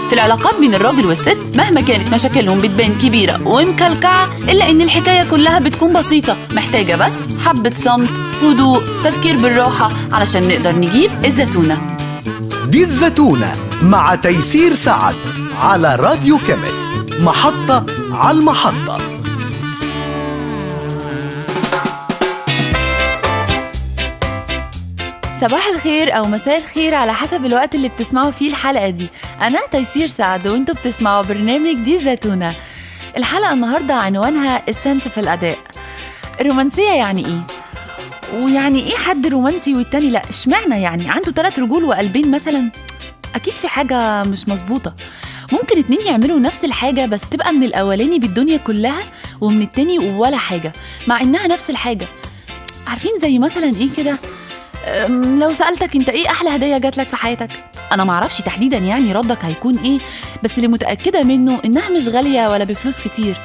في العلاقات بين الراجل والست مهما كانت مشاكلهم بتبان كبيرة ومكلكعة، إلا إن الحكاية كلها بتكون بسيطة، محتاجة بس حبة صمت، هدوء، تفكير بالراحة علشان نقدر نجيب الزتونة. دي الزتونة مع تيسير سعد على راديو كامل، محطة على المحطة. صباح الخير أو مساء الخير على حسب الوقت اللي بتسمعوا فيه الحلقة دي. أنا تيسير سعد وانتوا بتسمعوا برنامج دي زتونة. الحلقة النهاردة عنوانها السنس في الأداء. الرومانسية يعني إيه؟ ويعني إيه حد رومانسي والتاني لأ؟ اشمعنى يعني عنده 3 رجول وقلبين مثلا؟ أكيد في حاجة مش مظبوطة. ممكن 2 يعملوا نفس الحاجة بس تبقى من الأولاني بالدنيا كلها ومن التاني ولا حاجة، مع إنها نفس الحاجة. عارفين زي مثلا إيه كده؟ لو سألتك انت ايه احلى هدية جاتلك في حياتك، انا معرفش تحديدا يعني ردك هيكون ايه، بس اللي متأكدة منه انها مش غالية ولا بفلوس كتير.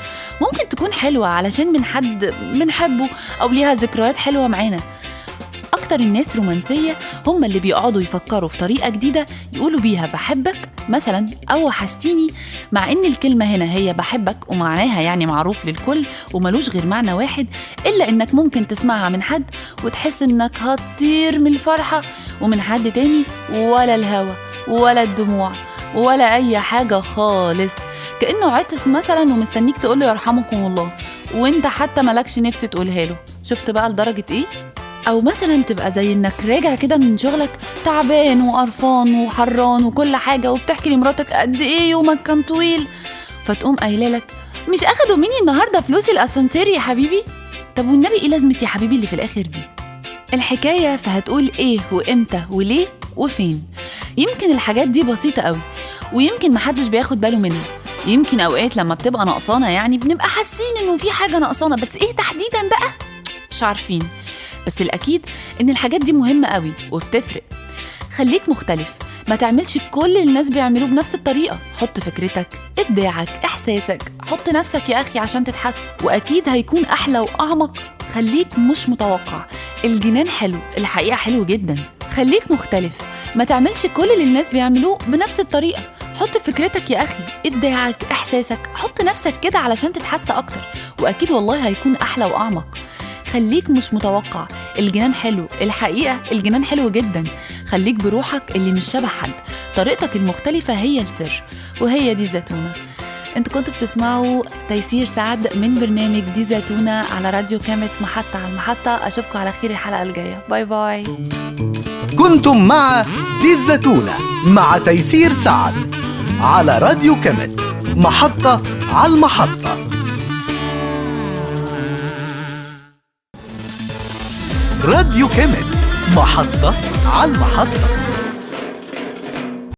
ممكن تكون حلوة علشان من حد بنحبه او ليها ذكريات حلوة معانا. اكتر الناس رومانسية هم اللي بيقعدوا يفكروا في طريقة جديدة يقولوا بيها بحبك مثلا او وحشتيني، مع ان الكلمة هنا هي بحبك ومعناها يعني معروف للكل وملوش غير معنى واحد، الا انك ممكن تسمعها من حد وتحس انك هتطير من الفرحة، ومن حد تاني ولا الهوى ولا الدموع ولا اي حاجة خالص، كأنه عطس مثلا ومستنيك تقوله يرحمكم الله وانت حتى ملكش نفس تقولها له. شفت بقى لدرجة ايه؟ أو مثلا تبقى زي إنك راجع كده من شغلك تعبان وقرفان وحران وكل حاجة، وبتحكي لمراتك قد إيه يومك كان طويل، فتقوم قايلالك مش أخدوا مني النهاردة فلوس الأسانسير يا حبيبي؟ طب والنبي إيه لازمة يا حبيبي اللي في الآخر دي؟ الحكاية فهتقول إيه وإمتى وليه وفين. يمكن الحاجات دي بسيطة قوي ويمكن محدش بياخد باله منها. يمكن أوقات لما بتبقى نقصانة يعني بنبقى حاسين إنه في حاجة نقصانة، بس إيه تحديدا بقى؟ مش عارفين. بس الأكيد إن الحاجات دي مهمة قوي وبتفرق. خليك مختلف، ما تعملش كل الناس بيعملوه بنفس الطريقة. حط فكرتك، إبداعك، إحساسك، حط نفسك يا أخي عشان تتحسن، وأكيد هيكون أحلى وأعمق. خليك مش متوقع، الجنان حلو، الحقيقة حلو جدا. خليك مختلف، ما تعملش كل اللي الناس بيعملوه بنفس الطريقة. حط فكرتك يا أخي، إبداعك، إحساسك، حط نفسك كده علشان تتحسن أكتر، وأكيد والله هيكون أحلى وأعمق. خليك مش متوقع، الجنان حلو، الحقيقة الجنان حلو جدا. خليك بروحك اللي مش شبه حد، طريقتك المختلفة هي السر، وهي دي زتونة. انتوا كنتوا بتسمعوا تيسير سعد من برنامج دي زتونة على راديو كامل، محطة على المحطة. أشوفكم على خير الحلقة الجاية. باي باي. كنتم مع دي الزتونة مع تيسير سعد على راديو كامل، محطة على المحطة. راديو كامل، محطة على المحطة.